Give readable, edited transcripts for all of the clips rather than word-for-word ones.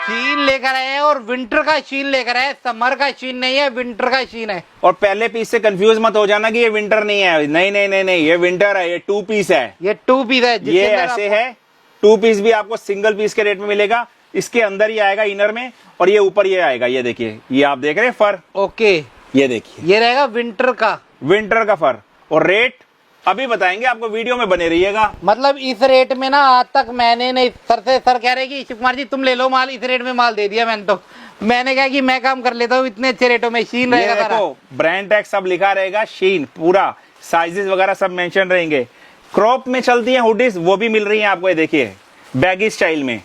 शीन लेकर आए हैं और विंटर का शीन लेकर आए, समर का शीन नहीं है, विंटर का शीन है। और पहले पीस से कंफ्यूज मत हो जाना कि ये विंटर नहीं है, नहीं नहीं नहीं नहीं, ये विंटर है, ये 2 पीस है, ये 2 पीस है। ये ऐसे है 2 पीस भी आपको सिंगल पीस के रेट में मिलेगा। इसके अंदर ही आएगा इनर में, और ये ऊपर ये आएगा, ये देखिए, ये आप देख रहे हैं फर। ओके, ये देखिए, ये रहेगा विंटर का फर। और रेट अभी बताएंगे आपको, वीडियो में बने रहिएगा। मतलब इस रेट में ना आज तक मैंने नहीं, सर कह रहे कि शिव कुमार जी तुम ले लो माल, इस रेट में माल दे दिया मैंने। तो मैंने कहा कि मैं काम कर लेता हूँ इतने अच्छे रेटों में। शीन रहेगा सारा, ब्रांड टैग सब लिखा रहेगा, शीन पूरा, साइजेस वगैरह सब मेंशन रहेंगे। क्रॉप में चलती है हुडीज, वो भी मिल रही है आपको, ये देखिए बैगी स्टाइल में,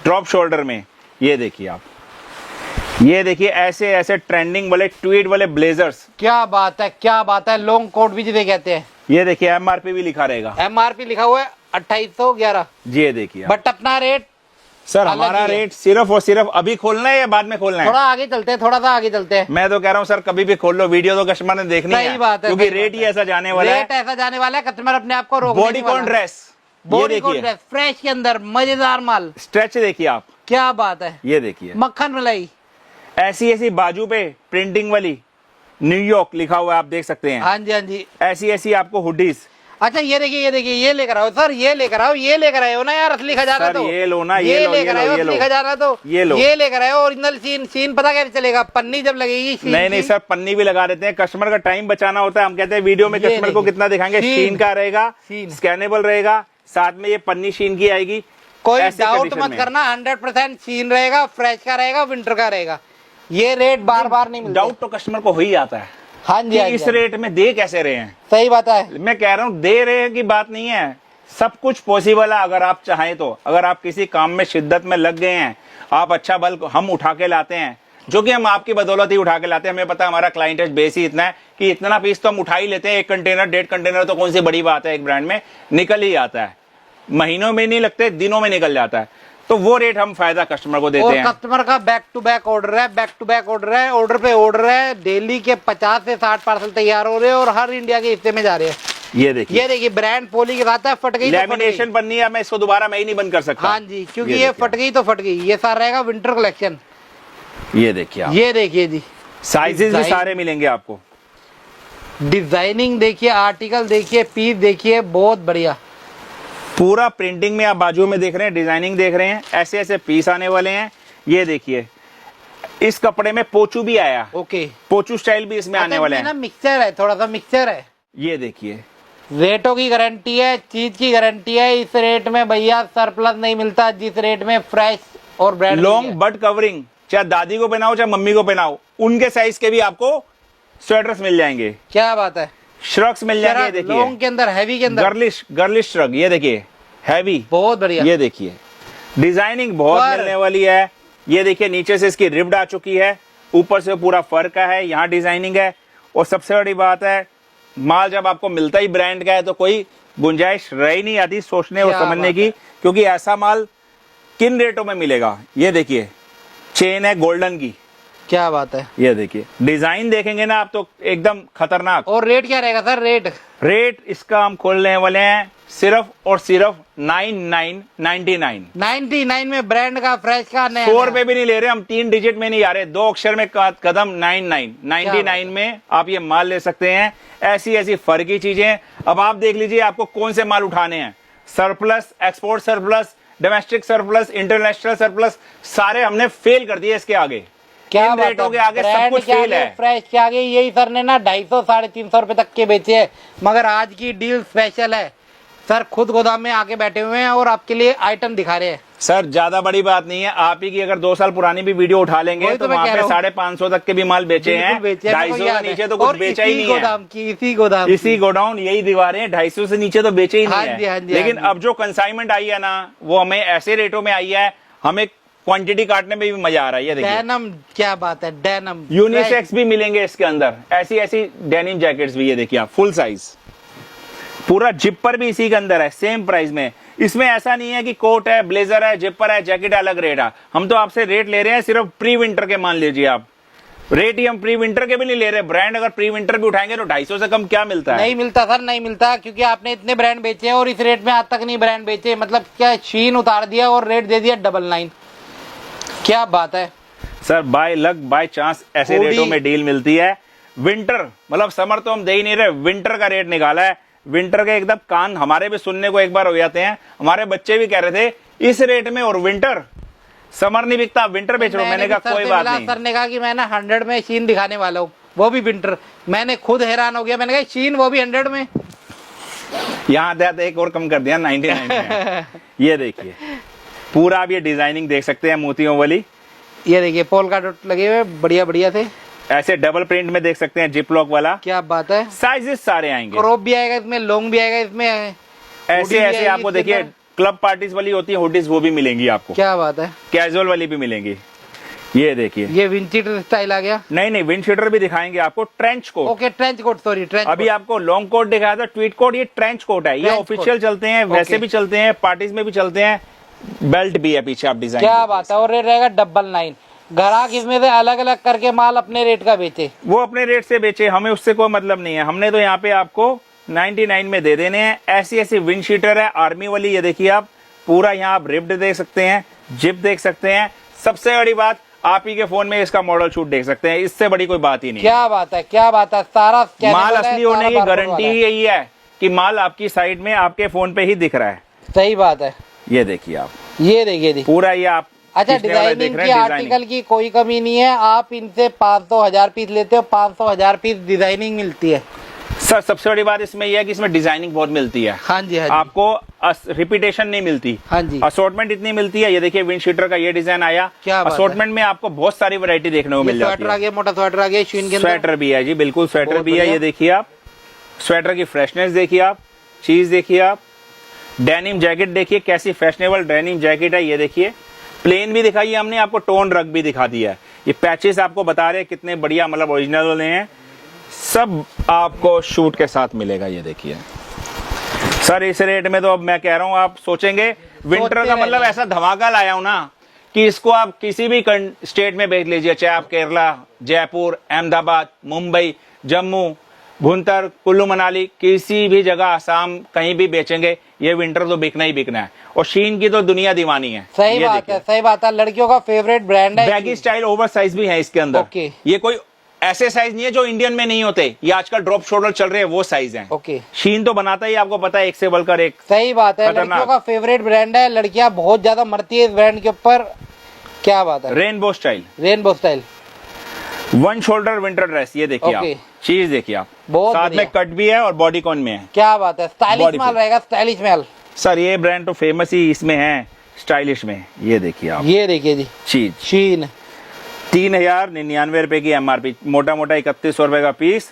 ड्रॉप शोल्डर में। ये देखिए आप, ये देखिए ऐसे ऐसे ट्रेंडिंग वाले ट्वीड वाले ब्लेजर्स। क्या बात है, क्या बात है। लॉन्ग कोट भी जिसे कहते हैं। ये देखिए एमआरपी भी लिखा रहेगा, एमआरपी लिखा हुआ है 2811। जी ये देखिए। बट अपना रेट सर हमारा रेट सिर्फ और सिर्फ, अभी खोलना है या बाद में खोलना है? थोड़ा आगे चलते हैं, थोड़ा सा आगे चलते हैं। मैं तो कह रहा हूँ सर कभी भी खोल लो, वीडियो तो कस्टमर ने देखनी है। सही बात है, क्योंकि रेट ही ऐसा जाने वाला है, रेट ऐसा जाने वाला है, कस्टमर अपने आप को रोक। Bodycon dress, bodycon dress fresh के अंदर मजेदार माल। स्ट्रेच देखिए आप, क्या बात है। ये देखिए मक्खन मलाई, ऐसी ऐसी बाजू पे प्रिंटिंग वाली न्यूयॉर्क लिखा हुआ है, आप देख सकते हैं। हाँ जी हाँ जी। ऐसी ऐसी आपको हुडीज। अच्छा ये देखिए, ये देखिए, ये लेकर आओ सर, ये लेकर आओ, ये लेकर आए हो ना यार असली खजाना। तो ये लो ना, ये लेकर आए हो असली खजाना। तो ये लो, ये लेकर आए हो ओरिजिनल शीन। शीन पता कैसे चलेगा? पन्नी जब लगेगी शीन नहीं नहीं सर, पन्नी भी लगा देते हैं, कस्टमर का टाइम बचाना होता है। हम कहते हैं वीडियो में कस्टमर को कितना दिखाएंगे, शीन का रहेगा, स्कैनेबल रहेगा, साथ में ये पन्नी शीन की आएगी। कोई डाउट मत करना, 100% शीन रहेगा, फ्रेश का रहेगा, विंटर का रहेगा। ये रेट बार बार नहीं मिलता। डाउट तो कस्टमर को हो ही आता है, हाँ जी, इस रेट में दे कैसे रहे हैं। सही बात है। मैं कह रहा हूँ दे रहे हैं की बात नहीं है, सब कुछ पॉसिबल है अगर आप चाहें तो। अगर आप किसी काम में शिद्दत में लग गए हैं, आप अच्छा बल्क हम उठा के लाते हैं, जो कि हम आपकी बदौलत ही उठा के लाते हैं। हमें पता है हमारा क्लाइंटेज बेस ही इतना है कि इतना पीस तो हम उठा ही लेते हैं। 1 कंटेनर 1.5 कंटेनर तो कौन सी बड़ी बात है, एक ब्रांड में निकल ही आता है, महीनों में नहीं लगते, दिनों में निकल जाता है। तो वो रेट हम फायदा कस्टमर को देते हैं। कस्टमर का बैक टू बैक ऑर्डर है, बैक टू बैक ऑर्डर है, ऑर्डर पे ऑर्डर है। डेली के 50 से 60 पार्सल तैयार हो रहे हैं और हर इंडिया के हिस्से में जा रहे हैं। ये देखिए ब्रांड पोली के साथ है, फट गई लैमिनेशन बननी है, मैं इसको दोबारा मैं ही नहीं बंद कर सकता। हाँ जी, क्योंकि ये फट गई तो फट गई। ये सारा रहेगा विंटर कलेक्शन। ये देखिए, ये देखिए जी, साइजेस भी सारे मिलेंगे आपको। डिजाइनिंग देखिए, आर्टिकल देखिए, पीस देखिए, बहुत बढ़िया। पूरा प्रिंटिंग में आप बाजू में देख रहे हैं, डिजाइनिंग देख रहे हैं, ऐसे ऐसे पीस आने वाले हैं। ये देखिए इस कपड़े में पोचू भी आया, ओके, पोचू स्टाइल भी इसमें आने वाले हैं। मिक्सचर है, थोड़ा सा मिक्सचर है। ये देखिए रेटों की गारंटी है, चीज की गारंटी है। इस रेट में भैया सरप्लस नहीं मिलता, जिस रेट में फ्रेश और ब्रांड। लॉन्ग बट कवरिंग, चाहे दादी को पहनाओ चाहे मम्मी को पहनाओ, उनके साइज के भी आपको स्वेटर्स मिल जाएंगे। क्या बात है। श्रग्स मिल जाएंगे, देखिए लॉन्ग के अंदर, हैवी के अंदर, गर्लिश श्रग। ये देखिए हैवी, बहुत बढ़िया। ये देखिए डिजाइनिंग बहुत मिलने वाली है। ये देखिए नीचे से इसकी रिब्ड आ चुकी है, ऊपर से पूरा फर का है, यहाँ डिजाइनिंग है। और सबसे बड़ी बात है, माल जब आपको मिलता ही ब्रांड का है तो कोई गुंजाइश रह ही नहीं आती सोचने और समझने की, क्योंकि ऐसा माल किन रेटों में मिलेगा। ये देखिए चेन है गोल्डन की, क्या बात है। ये देखिए डिजाइन देखेंगे ना आप तो एकदम खतरनाक। और रेट क्या रहेगा सर? रेट इसका हम खोलने वाले हैं सिर्फ और सिर्फ 9999 में, ब्रांड का फ्रेश का। 100 रुपए भी नहीं ले रहे हम, 3 डिजिट में नहीं आ रहे, 2 अक्षर में कदम। 99 में आप ये माल ले सकते हैं। ऐसी ऐसी फर की चीजें। अब आप देख लीजिए आपको कौन से माल उठाने हैं, surplus, export surplus, domestic surplus, international surplus, सारे हमने फेल कर दिए इसके आगे। क्या रेटों के आगे सब कुछ फेल है। फ्रेश के आगे यही सर ने ना 250 350 रुपए तक के बेचे हैं, मगर आज की डील स्पेशल है। सर खुद गोदाम में आके बैठे हुए हैं और आपके लिए आइटम दिखा रहे हैं। सर ज्यादा बड़ी बात नहीं है, आप ही की अगर 2 साल पुरानी भी वीडियो उठा लेंगे तो वहाँ पे 550 तक के भी माल बेचे हैं। 250 से नीचे तो कुछ बेचा ही नहीं है। इसी गोडाउन यही दीवारें 250 से नीचे तो बेचे ही नहीं है। लेकिन अब जो कंसाइनमेंट आई है ना, वो हमें ऐसे रेटों में आई है, हमें क्वांटिटी काटने में भी मजा आ रहा है। ये देखिए डेनिम, क्या बात है, डेनिम यूनिसेक्स भी मिलेंगे इसके अंदर, ऐसी ऐसी डेनिम जैकेट्स भी। ये देखिए आप फुल साइज, पूरा जिपर भी इसी के अंदर है, सेम प्राइस में। इसमें ऐसा नहीं है कि कोट है, ब्लेजर है, जिपर है, जैकेट अलग रेट है। हम तो आपसे रेट ले रहे हैं सिर्फ प्री विंटर के, मान लीजिए आप। रेट ही हम प्री विंटर के भी नहीं ले रहे। ब्रांड अगर प्री विंटर भी उठाएंगे तो 250 से कम क्या मिलता है? नहीं मिलता सर, नहीं मिलता, क्योंकि आपने इतने ब्रांड बेचे हैं और इस रेट में आज तक नहीं ब्रांड बेचे। मतलब क्या शीन उतार दिया और रेट दे दिया 99। क्या बात है sir, by luck by chance ऐसे खूबी। रेटों में डील मिलती है। विंटर मतलब समर तो हम दे ही नहीं रहे, विंटर का रेट निकाला है। विंटर के एकदम कान हमारे भी सुनने को एक बार हो जाते हैं, हमारे बच्चे भी कह रहे थे इस रेट में, और विंटर, समर नहीं बिकता, विंटर बेच रहा हूं। मैंने कहा कोई बात नहीं। सर ने कहा कि मैं ना 100 में शीन दिखाने वाला हूँ, वो भी विंटर। मैंने खुद हैरान हो गया, मैंने कहा शीन वो भी 100 में। यहाँ आते एक और कम कर दिया 99 में। ये देखिए पूरा आप ये डिजाइनिंग देख सकते हैं मोतियों वाली। ये देखिए पोलका डॉट लगे हुए बढ़िया बढ़िया से, ऐसे डबल प्रिंट में देख सकते हैं, जिप लॉक वाला। क्या बात है। साइजेस सारे आएंगे, क्रॉप भी आएगा इसमें, लॉन्ग भी आएगा इसमें, ऐसे ऐसे आपको देखिए क्लब पार्टीज वाली होती है हुडीज, वो भी मिलेंगी आपको। क्या बात है। कैजुअल वाली भी मिलेंगी। ये देखिए ये विंडशीटर स्टाइल आ गया। नहीं विंडशीटर भी दिखाएंगे आपको। Trench coat, okay trench coat, sorry trench. अभी आपको लॉन्ग कोट दिखाया था, ट्वीट कोट, ये ट्रेंच कोट है। ये ऑफिशियल चलते हैं, वैसे भी चलते हैं, पार्टीज में भी चलते हैं, बेल्ट भी है पीछे आप डिजाइन। क्या बात है। और रेट रहेगा 99। ग्राहक इसमें से अलग अलग करके माल अपने रेट का बेचे, वो अपने रेट से बेचे, हमें उससे कोई मतलब नहीं है। हमने तो यहाँ पे आपको 99 में दे देने हैं। ऐसी ऐसी विंडशीटर है आर्मी वाली। ये देखिए आप पूरा यहाँ आप रिप्ड देख सकते हैं, जिप देख सकते हैं। सबसे बड़ी बात, आप ही के फोन में इसका मॉडल शूट देख सकते हैं, इससे बड़ी कोई बात ही नहीं। क्या बात है, क्या बात है। सारा माल असली होने की गारंटी ही यही है कि माल आपकी साइड में आपके फोन पे ही दिख रहा है। सही बात है। ये देखिए आप, ये देखिए पूरा ये आप अच्छा डिजाइनिंग की, आर्टिकल की कोई कमी नहीं है। आप इनसे 500,000 पीस लेते हो, 500,000 पीस डिजाइनिंग मिलती है। सर सबसे बड़ी बात इसमें यह है कि इसमें डिजाइनिंग बहुत मिलती है। हाँ जी, हाँ जी। आपको रिपीटेशन नहीं मिलती। हाँ जी। असॉर्टमेंट इतनी मिलती है। ये देखिए विंडशीटर का ये डिजाइन आया। क्या असॉर्टमेंट में आपको बहुत सारी वैरायटी देखने को मिल जाती है। स्वेटर आ गया, मोटा स्वेटर आ गया, शीन के अंदर। स्वेटर भी है जी, बिल्कुल स्वेटर भी है। ये देखिए आप स्वेटर की फ्रेशनेस देखिए, आप चीज देखिए, आप डेनिम जैकेट देखिए, कैसी फैशनेबल डेनिम जैकेट है। ये देखिए प्लेन भी दिखाई है हमने आपको, टोन रग भी दिखा दिया है। ये पैचेस आपको बता रहे हैं कितने बढ़िया, मतलब ओरिजिनल वाले हैं। सब आपको शूट के साथ मिलेगा। ये देखिए सर, इस रेट में तो अब मैं कह रहा हूं आप सोचेंगे विंटर का मतलब ऐसा धमाका लाया हूं ना कि इसको आप किसी भी स्टेट में बेच लीजिए, चाहे आप केरला, जयपुर, अहमदाबाद, मुंबई, जम्मू, भुंतर, कुल्लू मनाली, किसी भी जगह, आसाम, कहीं भी बेचेंगे, ये विंटर तो बिकना ही बिकना है। और शीन की तो दुनिया दीवानी है। सही बात है, सही बात है। लड़कियों का फेवरेट ब्रांड है। बैगी स्टाइल ओवर साइज भी है इसके अंदर। ओके। ये कोई ऐसे साइज नहीं है जो इंडियन में नहीं होते, ये आजकल ड्रॉप शोल्डर चल रहे हैं, वो साइज है। ओके। शीन तो बनाता ही, आपको पता है, एक से बढ़कर एक। सही बात है, लड़कियों का फेवरेट ब्रांड है। लड़कियां बहुत ज्यादा मरती है इस ब्रांड के ऊपर। क्या बात है। Rainbow style, rainbow style one shoulder winter dress. ये देखिए आप चीज देखिए आप, साथ में कट भी है और बॉडी कॉन में है। क्या बात है, स्टाइलिश माल रहेगा, स्टाइलिश माल। सर ये ब्रांड तो फेमस ही इसमें है, स्टाइलिश में। ये देखिए आप, ये देखिए जी चीज शीन 3099 रुपए की एमआरपी, मोटा मोटा 3100 रुपए का पीस।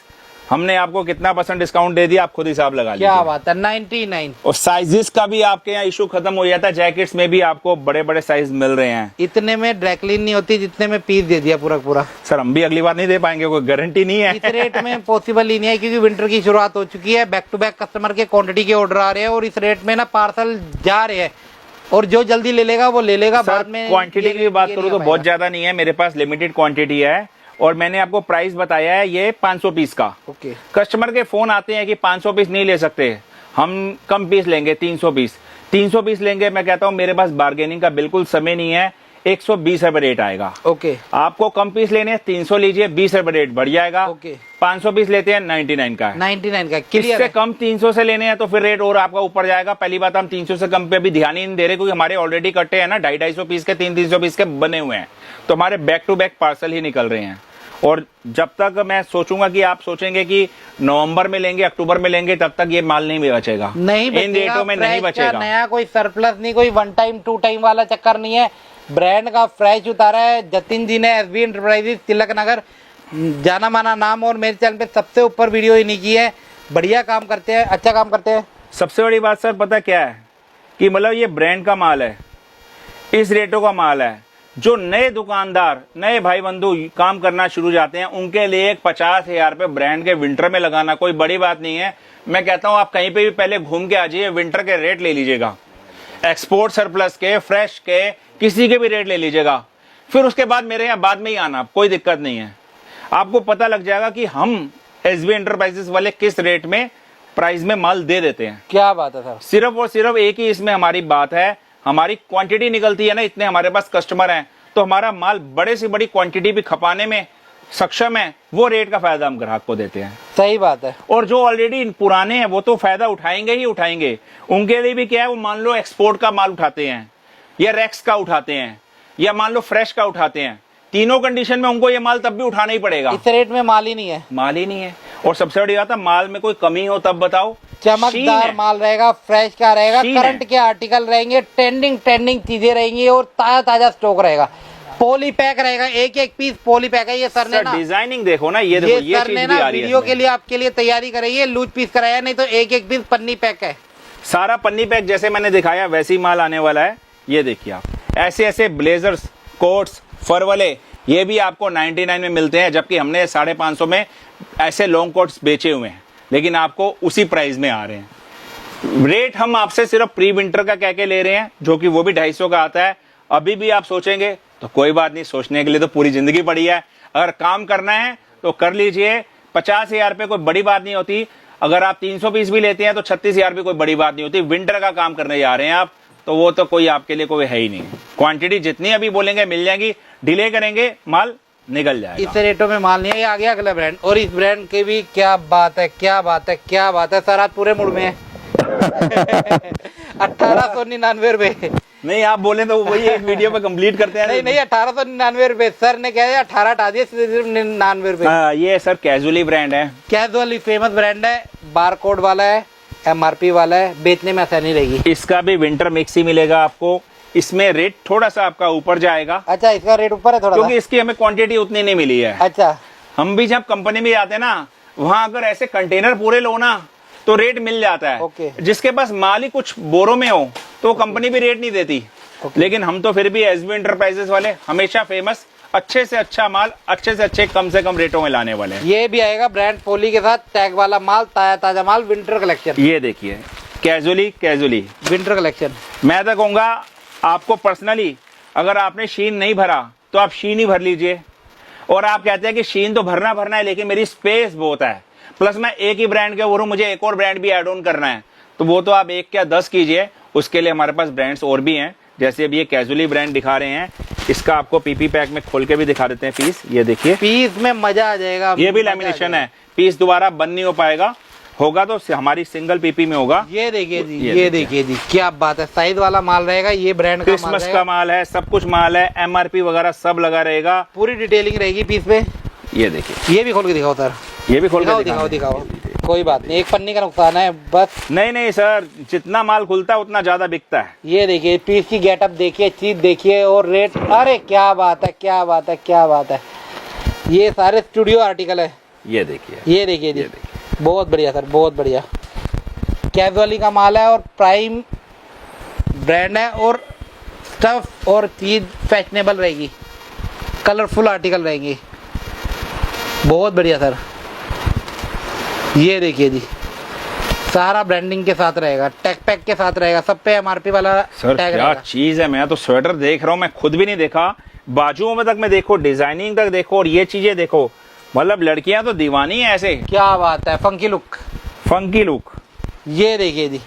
हमने आपको कितना % डिस्काउंट दे दिया, आप खुद हिसाब लगा लीजिए। क्या बात है, 99। और साइजेस का भी आपके यहाँ इशू खत्म हो जाता है, जैकेट्स में भी आपको बड़े बड़े साइज मिल रहे हैं। इतने में ड्रैकलिन नहीं होती जितने में पीस दे दिया पूरा पूरा। सर हम भी अगली बार नहीं दे पाएंगे, कोई गारंटी नहीं है। इस रेट में पॉसिबल ही नहीं है, क्योंकि विंटर की शुरुआत हो चुकी है। बैक टू बैक कस्टमर के क्वांटिटी के ऑर्डर आ रहे हैं, और इस रेट में ना पार्सल जा रहे हैं, और जो जल्दी ले लेगा वो ले लेगा। बाद में क्वांटिटी की बात करूँ तो बहुत ज्यादा नहीं है, मेरे पास लिमिटेड क्वांटिटी है। और मैंने आपको प्राइस बताया है ये 500 पीस का। ओके। कस्टमर के फोन आते हैं कि 500 पीस नहीं ले सकते, हम कम पीस लेंगे, 300 पीस। 300 पीस लेंगे, मैं कहता हूं मेरे पास बार्गेनिंग का बिल्कुल समय नहीं है, 120 रुपए रेट आएगा। ओके। आपको कम पीस लेने हैं, 300 लीजिए, 20 रुपए रेट बढ़ जाएगा। ओके। 500 पीस लेते हैं, 99 का है। 99 का क्लियर इससे कम 300 से लेने हैं तो फिर रेट और आपका ऊपर जाएगा। पहली बात, हम 300 से कम पे अभी ध्यान ही नहीं दे रहे, क्योंकि हमारे ऑलरेडी कट्टे हैं ना 250-250 पीस के, 300-300 पीस के बने हुए हैं, तो हमारे बैक टू बैक पार्सल ही निकल रहे हैं। और जब तक मैं सोचूंगा कि आप सोचेंगे कि नवंबर में लेंगे, अक्टूबर में लेंगे, तब तक ये माल नहीं बचेगा, नहीं इन रेटों में नहीं बचेगा। नया कोई सरप्लस नहीं, कोई 1 टाइम 2 टाइम वाला चक्कर नहीं है। ब्रांड का फ्रेश उतारा है जतिन जी ने, एसबी एंटरप्राइजेज, तिलक नगर, जाना माना नाम। और मेरे चैनल पे सबसे ऊपर वीडियो इन्हीं की है। बढ़िया काम करते हैं, अच्छा काम करते हैं। सबसे बड़ी बात सर पता क्या है कि मतलब ये ब्रांड का माल है, इस रेटों का माल है। जो नए दुकानदार, नए भाई बंधु काम करना शुरू जाते हैं, उनके लिए 50,000 रुपए ब्रांड के विंटर में लगाना कोई बड़ी बात नहीं है। मैं कहता हूं आप कहीं पे भी पहले घूम के आ जाइए, विंटर के रेट ले लीजिएगा, एक्सपोर्ट सरप्लस के, फ्रेश के, किसी के भी रेट ले लीजिएगा। फिर उसके बाद मेरे यहाँ बाद में ही आना, कोई दिक्कत नहीं है। आपको पता लग जाएगा कि हम एसबी एंटरप्राइजेस वाले किस रेट में प्राइस में माल दे देते हैं। क्या बात है सर। सिर्फ और सिर्फ एक ही इसमें हमारी बात है, हमारी क्वांटिटी निकलती है ना, इतने हमारे पास कस्टमर हैं, तो हमारा माल बड़े से बड़ी क्वांटिटी भी खपाने में सक्षम है, वो रेट का फायदा हम ग्राहक को देते हैं। सही बात है। और जो ऑलरेडी पुराने हैं वो तो फायदा उठाएंगे ही उठाएंगे, उनके लिए भी क्या है, वो मान लो एक्सपोर्ट का माल उठाते हैं या रेक्स का उठाते हैं या मान लो फ्रेश का उठाते हैं, तीनों कंडीशन में उनको ये माल तब भी उठाना ही पड़ेगा। इस रेट में माल ही नहीं है, माल ही नहीं है। और सबसे बड़ी बात है, माल में कोई कमी हो तब बताओ। चमकदार माल रहेगा, फ्रेश का रहेगा, करंट के आर्टिकल रहेंगे, ट्रेंडिंग चीजें रहेंगी और ताजा स्टॉक रहेगा। पॉली पैक रहेगा, एक एक पीस पॉली पैक है। ये सर ने ना डिजाइनिंग देखो ना, ये देखो, ये सर ने ना वीडियो के लिए आपके लिए तैयारी कराई है, लूज पीस कराया, नहीं तो एक एक पीस पन्नी पैक है। सारा पन्नी पैक जैसे मैंने दिखाया वैसे ही माल आने वाला है। ये देखिए आप, ऐसे ऐसे ब्लेजर्स, कोट्स, फर वाले, ये भी आपको 99 में मिलते हैं, जबकि हमने 550 में ऐसे लॉन्ग कोट्स बेचे हुए हैं, लेकिन आपको उसी प्राइस में आ रहे हैं। रेट हम आपसे सिर्फ प्री विंटर का कह के ले रहे हैं, जो कि वो भी 250 का आता है। अभी भी आप सोचेंगे तो कोई बात नहीं, सोचने के लिए तो पूरी जिंदगी पड़ी है। अगर काम करना है तो कर लीजिए। 50,000 रुपये कोई बड़ी बात नहीं होती। अगर आप 300 पीस भी लेते हैं तो 36,000 भी कोई बड़ी बात नहीं होती। विंटर का काम करने जा रहे हैं आप, तो वो तो कोई आपके लिए कोई है ही नहीं। क्वांटिटी जितनी अभी बोलेंगे मिल जाएगी, डिले करेंगे माल निकल जाएगा। इस रेटों में माल नहीं है। ये आ गया अगला ब्रांड, और इस ब्रांड की भी क्या बात है, क्या बात है, क्या बात है। सर आज पूरे मूड में है। 1899 रुपए। नहीं, आप बोले तो वही एक वीडियो में कंप्लीट करते हैं। नहीं 1899 रुपए। सर ने कहा 18 हटा दिए, सिर्फ 99 रुपए। ये सर कैजुअली ब्रांड है। कैजुअली फेमस ब्रांड है, बार कोड वाला है, MRP वाला है, बेचने में आसानी रहेगी। इसका भी विंटर मिक्स ही मिलेगा आपको। इसमें रेट थोड़ा सा आपका ऊपर जाएगा। अच्छा, इसका रेट ऊपर है थोड़ा, क्योंकि इसकी हमें क्वांटिटी उतनी नहीं मिली है। अच्छा, हम भी जब कंपनी में जाते हैं ना, वहां अगर ऐसे कंटेनर पूरे लो ना तो रेट मिल जाता है। ओके। जिसके पास माल ही कुछ बोरों में हो तो कंपनी भी रेट नहीं देती। लेकिन हम तो फिर भी एसबी इंटरप्राइजेस वाले हमेशा फेमस, अच्छे से अच्छा माल अच्छे से अच्छे कम से कम रेटों में लाने वाले हैं। ये भी आएगा ब्रांड पॉली के साथ, टैग वाला माल, ताजा माल, विंटर कलेक्शन। ये देखिए, कैजुअली विंटर कलेक्शन। मैं तो कहूंगा आपको पर्सनली, अगर आपने शीन नहीं भरा तो आप शीन ही भर लीजिए। और आप कहते हैं कि शीन तो भरना है, लेकिन मेरी स्पेस बहुत है, प्लस मैं एक ही ब्रांड के हूँ, मुझे एक और ब्रांड भी ऐड ऑन करना है, तो वो तो आप 1 क्या 10 कीजिए। उसके लिए हमारे पास ब्रांड्स और भी हैं। जैसे अभी ये कैजुअली ब्रांड दिखा रहे हैं, इसका आपको पीपी पैक में खोल के भी दिखा देते हैं पीस। ये देखिए, पीस में मजा आ जाएगा। ये भी लेमिनेशन है, पीस दोबारा बंद नहीं हो पाएगा, होगा तो हमारी सिंगल पीपी में होगा। ये देखिए जी, ये देखिए जी, क्या बात है। साइज वाला माल रहेगा, ये ब्रांड का क्रिसमस का माल है, सब कुछ माल है, MRP वगैरह सब लगा रहेगा, पूरी डिटेलिंग रहेगी पीस पे। ये देखिए, ये भी खोल के दिखाओ सर, ये भी खोल के दिखाओ। कोई बात नहीं, एक पन्नी का नुकसान है बस। नहीं सर, जितना माल खुलता है उतना ज्यादा बिकता है। ये देखिए, पीस की गेटअप देखिए, चीज देखिए और रेट। अरे क्या बात है, क्या बात है, क्या बात है। ये सारे स्टूडियो आर्टिकल है। ये देखिए, ये देखिए जी, बहुत बढ़िया सर, बहुत बढ़िया। कैजुअली का माल है और प्राइम ब्रांड है, और स्टफ और चीज फैशनेबल रहेगी, कलरफुल आर्टिकल रहेंगी। बहुत बढ़िया सर। ये देखिए जी, सारा ब्रांडिंग के साथ रहेगा, टैग पैक के साथ रहेगा, सब पे MRP वाला सर टैग क्या रहेगा। चीज है। मैं तो स्वेटर देख रहा हूँ, मैं खुद भी नहीं देखा, बाजुओं में तक मैं देखो, डिजाइनिंग तक देखो, और ये चीजें देखो, मतलब लड़कियां तो दीवानी है ऐसे। क्या बात है, फंकी लुक। ये देखिए जी,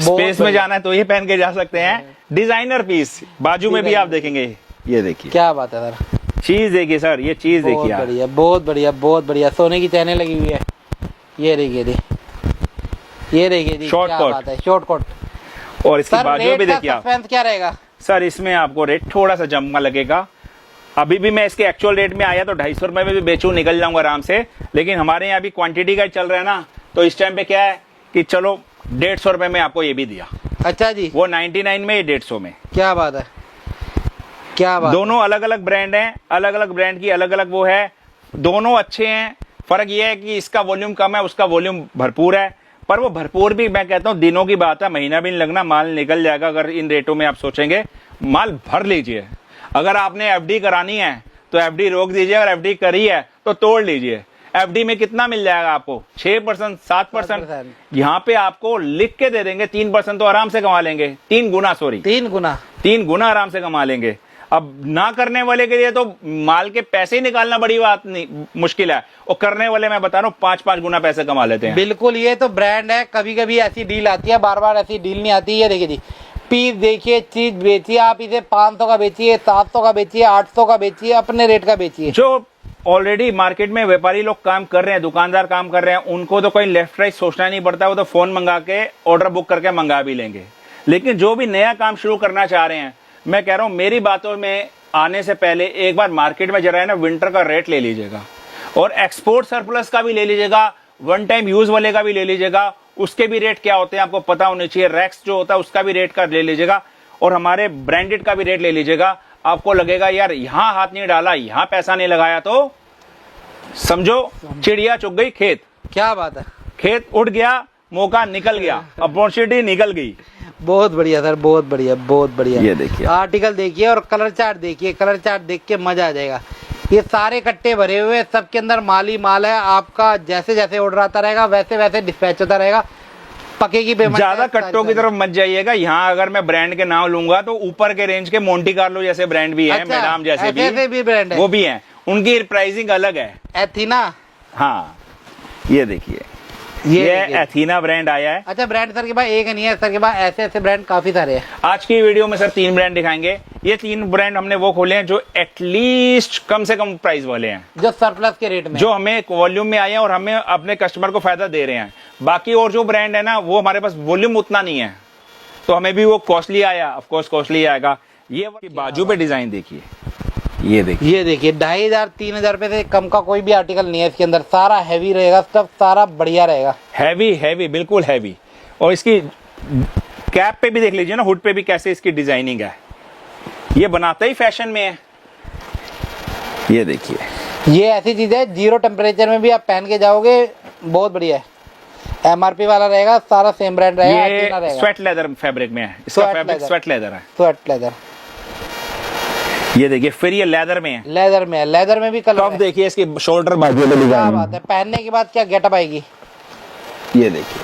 स्पेस में जाना है तो ये पहन के जा सकते हैं। डिजाइनर पीस बाजू में भी आप देखेंगे। ये देखिए, क्या बात है सर, चीज देखिए सर, ये चीज देखिए, बढ़िया, बहुत बढ़िया, बहुत बढ़िया। सोने की चैनें लगी हुई है। ये देखिए जी, ये देखिए जी, शॉर्ट कोट, शॉर्ट कोट। और इसकी बाजू भी देखिए आप। क्या रहेगा सर? इसमें आपको रेट थोड़ा सा जम्मा लगेगा। अभी भी मैं इसके एक्चुअल रेट में आया तो 250 रुपए में भी बेचूं, निकल जाऊंगा आराम से। लेकिन हमारे यहाँ भी क्वांटिटी का चल रहा है ना, तो इस टाइम पे क्या है कि चलो 150 रुपए में आपको ये भी दिया। अच्छा जी, वो 99 में, ये 150 में। क्या बात है, क्या बात। दोनों अलग अलग ब्रांड हैं, अलग अलग ब्रांड की अलग अलग वो है, दोनों अच्छे हैं। फर्क ये है कि इसका वॉल्यूम कम है, उसका वॉल्यूम भरपूर है। पर वो भरपूर भी मैं कहता हूँ दिनों की बात है, महीना भी नहीं लगना, माल निकल जाएगा। अगर इन रेटों में आप सोचेंगे, माल भर लीजिए। अगर आपने FD करानी है तो FD रोक दीजिए, अगर FD करी है तो तोड़ लीजिए। FD में कितना मिल जाएगा आपको? 6%, 7%। यहाँ पे आपको लिख के दे देंगे 3%, तो आराम से कमा लेंगे। 3 गुना आराम से कमा लेंगे। अब ना करने वाले के लिए तो माल के पैसे ही निकालना बड़ी बात नहीं, मुश्किल है। और करने वाले मैं बता रहा हूँ 5-5 गुना पैसे कमा लेते हैं। बिल्कुल, ये तो ब्रांड है। कभी कभी ऐसी डील आती है, बार बार ऐसी डील नहीं आती। ये देखिए जी, पीस देखिए, चीज बेचिए आप इसे 500 का बेचिए, 700 का बेचिए, 800 का बेचिए, अपने रेट का बेचिए। जो ऑलरेडी मार्केट में व्यापारी लोग काम कर रहे हैं, दुकानदार काम कर रहे हैं, उनको तो कोई लेफ्ट राइट सोचना नहीं पड़ता, वो तो फोन मंगा के ऑर्डर बुक करके मंगा भी लेंगे। लेकिन जो भी नया काम शुरू करना चाह रहे हैं, मैं कह रहा हूं मेरी बातों में आने से पहले एक बार मार्केट में जरा है ना विंटर का रेट ले लीजिएगा, और एक्सपोर्ट सरप्लस का भी ले लीजिएगा, वन टाइम यूज वाले का भी ले लीजिएगा, उसके भी रेट क्या होते हैं आपको पता होने चाहिए। रैक्स जो होता है उसका भी रेट का ले लीजिएगा, और हमारे ब्रांडेड का भी रेट ले लीजिएगा। आपको लगेगा यार यहां हाथ नहीं डाला, यहां पैसा नहीं लगाया, तो समझो चिड़िया चुग गई खेत। क्या बात है, खेत उड़ गया, मौका निकल गया, अपॉर्चुनिटी निकल गई। बहुत बढ़िया सर, बहुत बढ़िया, बहुत बढ़िया। ये देखिए आर्टिकल देखिए और कलर चार्ट देखिए, कलर चार्ट देख के मजा आ जाएगा। ये सारे कट्टे भरे हुए, सबके अंदर माल ही माल है। आपका जैसे जैसे ऑर्डर आता रहेगा वैसे वैसे डिस्पैच होता रहेगा। पक्के पेमेंट। ज्यादा कट्टों की तरफ मत जाइएगा। यहाँ अगर मैं ब्रांड के नाम लूंगा तो ऊपर के रेंज के मोंटी कार्लो जैसे ब्रांड भी है, मैडम जैसे भी ब्रांड है, वो भी है, उनकी प्राइसिंग अलग है। एथीना, हाँ ये देखिए, ये एथीना ब्रांड आया है। अच्छा, ब्रांड सर के पास एक नहीं है, सर के पास ऐसे ऐसे ब्रांड काफी सारे हैं। आज की वीडियो में सर 3 ब्रांड दिखाएंगे। ये 3 ब्रांड हमने वो खोले हैं जो एटलीस्ट कम से कम प्राइस वाले हैं, जो सरप्लस के रेट में, जो हमें वॉल्यूम में आए हैं और हमें अपने कस्टमर को फायदा दे रहे हैं। बाकी और जो ब्रांड है ना, वो हमारे पास वॉल्यूम उतना नहीं है, तो हमें भी वो कॉस्टली आया, ऑफ कोर्स कॉस्टली आएगा। ये बाजू पे डिजाइन देखिए, ये देखिए, ये देखिए 2500 3000 रुपए से कम का कोई भी आर्टिकल नहीं है इसके अंदर। सारा हैवी रहेगा, सब सारा बढ़िया रहेगा, हैवी हैवी बिल्कुल हैवी। और इसकी कैप पे भी देख लीजिए ना, हुड पे भी कैसे इसकी डिजाइनिंग है। ये बनाता ही फैशन में है। ये देखिए, ये ऐसी चीज है जीरो टेम्परेचर में भी आप पहन के जाओगे, बहुत बढ़िया है। एमआरपी वाला रहेगा, सारा सेम ब्रांड रहेगा। ये स्वेट लेदर फैब्रिक में है, इसका फैब्रिक स्वेट लेदर है, स्वेट लेदर। ये देखिए, फिर ये लेदर में है, लेदर में है, लेदर में भी कलर टॉप देखिए, इसकी शोल्डर बाजू में डिजाइन। क्या बात है, पहनने के बाद क्या गेटअप आएगी। ये देखिए,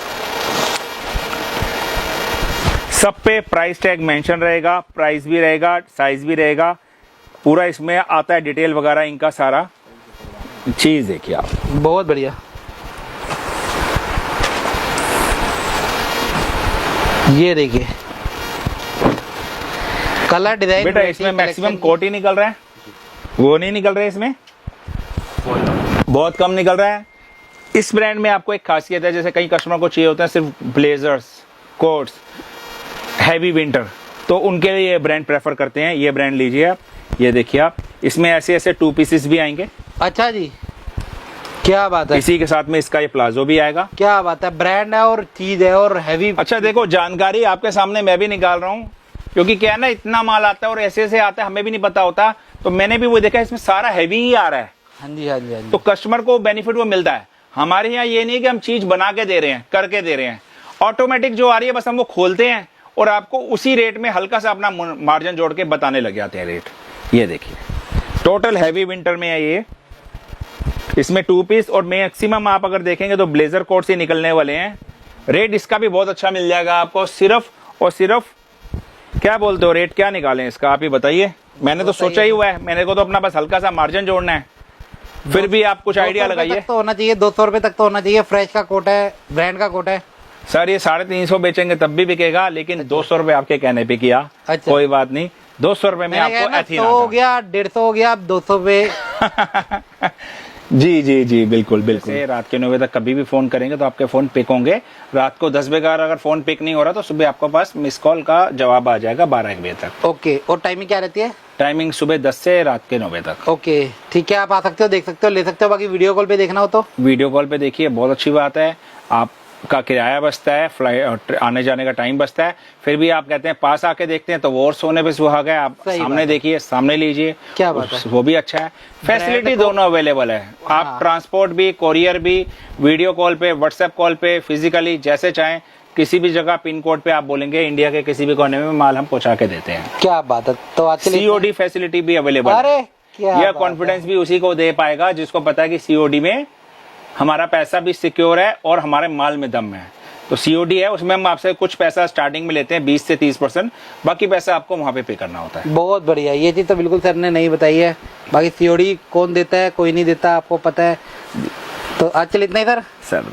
सब पे प्राइस टैग मेंशन रहेगा, प्राइस भी रहेगा, साइज भी रहेगा, पूरा इसमें आता है डिटेल वगैरह, इनका सारा चीज देखिए आप। बहुत बढ़िया। ये देखिए कलर डिजाइन। बेटा इसमें मैक्सिमम कोट ही निकल रहा है, वो नहीं निकल रहा है, इसमें बहुत कम निकल रहा है। इस ब्रांड में आपको एक खासियत है, जैसे कई कस्टमर को चाहिए होता है सिर्फ ब्लेजर्स, कोट्स, हैवी विंटर, तो उनके लिए ये ब्रांड प्रेफर करते हैं। ये ब्रांड लीजिए आप, ये देखिए आप, इसमें ऐसे ऐसे 2 पीसेस भी आएंगे। अच्छा जी, क्या बात है। इसी के साथ में इसका ये प्लाजो भी आएगा। क्या बात है, ब्रांड है और चीज है और हैवी। अच्छा देखो, जानकारी आपके सामने मैं भी निकाल रहा हूँ, क्योंकि क्या है ना, इतना माल आता है और ऐसे ऐसे आता है, हमें भी नहीं पता होता, तो मैंने भी वो देखा, इसमें सारा हैवी ही आ रहा है। हाँ जी, हाँ जी, हाँ जी। तो कस्टमर को बेनिफिट वो मिलता है। हमारे यहाँ ये नहीं कि हम चीज बना के दे रहे हैं, करके दे रहे हैं, ऑटोमेटिक जो आ रही है बस हम वो खोलते हैं और आपको उसी रेट में हल्का सा अपना मार्जिन जोड़ के बताने लग जाते हैं रेट। ये देखिए, टोटल हैवी विंटर में है ये, इसमें 2 पीस, और मैक्सिमम आप अगर देखेंगे तो ब्लेजर कोट से निकलने वाले हैं। रेट इसका भी बहुत अच्छा मिल जाएगा आपको, सिर्फ और सिर्फ, क्या बोलते हो, रेट क्या निकालें इसका आप ही बताइए। मैंने तो सोचा ही हुआ है, मैंने को तो अपना बस हल्का सा मार्जिन जोड़ना है, फिर भी आप कुछ आइडिया लगाइए। तो होना चाहिए 200 रुपए तक तो होना चाहिए। फ्रेश का कोट है, ब्रांड का कोट है सर, ये 350 बेचेंगे तब भी बिकेगा, लेकिन 200 रुपए आपके कहने पे किया। अच्छा। कोई बात नहीं, 200 रुपए में आपको एथीना हो गया, 150 हो गया, अब 200 पे। जी जी जी बिल्कुल बिल्कुल। रात के 9 बजे तक कभी भी फोन करेंगे तो आपके फोन पिक होंगे। रात को 10 बजे अगर फोन पिक नहीं हो रहा तो सुबह आपको पास मिस कॉल का जवाब आ जाएगा 12-1 बजे तक। ओके, और टाइमिंग क्या रहती है? टाइमिंग सुबह 10 से रात के 9 बजे तक। ओके ठीक है, आप आ सकते हो, देख सकते हो, ले सकते हो। बाकी वीडियो कॉल पे देखना हो तो वीडियो कॉल पे देखिए, बहुत अच्छी बात है। आपका किराया बचता है, फ्लाइट आने जाने का टाइम बचता है। फिर भी आप कहते हैं पास आके देखते हैं तो वो और सोने पे सुहागा है। आप सामने देखिए, सामने लीजिए, क्या बात है, वो भी अच्छा है। फैसिलिटी दोनों अवेलेबल है। आप ट्रांसपोर्ट भी, कोरियर भी, वीडियो कॉल पे, व्हाट्सएप कॉल पे, फिजिकली जैसे चाहें, किसी भी जगह पिन कोड पे आप बोलेंगे, इंडिया के किसी भी कोने में माल हम पहुंचा के देते हैं। क्या बात है। तो आज सीओडी फैसिलिटी भी अवेलेबल है। अरे यह कॉन्फिडेंस भी उसी को दे पाएगा जिसको पता है कि सीओडी में हमारा पैसा भी सिक्योर है और हमारे माल में दम है। तो सीओडी है, उसमें हम आपसे कुछ पैसा स्टार्टिंग में लेते हैं 20 से 30%, बाकी पैसा आपको वहां पे करना होता है। बहुत बढ़िया, ये चीज तो बिल्कुल सर ने नहीं बताई है। बाकी सीओडी कौन देता है, कोई नहीं देता, आपको पता है। तो आज चल इतना ही सर।